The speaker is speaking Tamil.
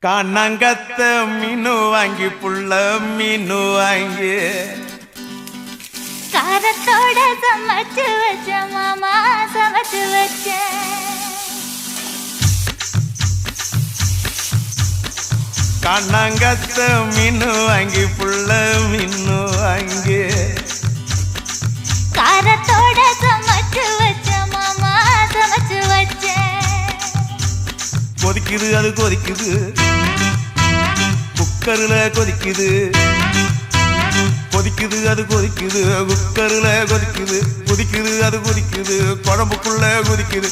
காணாங்கத்த மீனு வாங்கி புள்ள மீனு வாங்கி காரத்தோட சமைச்சு வச்ச மாமா சமைச்சு வச்ச காணாங்கத்த மீனு வாங்கி புள்ள மீனு வாங்கி காரத்தோட சமைச்சு வச்ச மாமா சமைச்சு வச்ச கொதிக்குது அது கொதிக்குது குக்கர்ல கொதிக்குது கொதிக்குது அது கொதிக்குது குக்கர்ல கொதிக்குது கொதிக்குது அது கொதிக்குது குழம்புக்குள்ள கொதிக்குது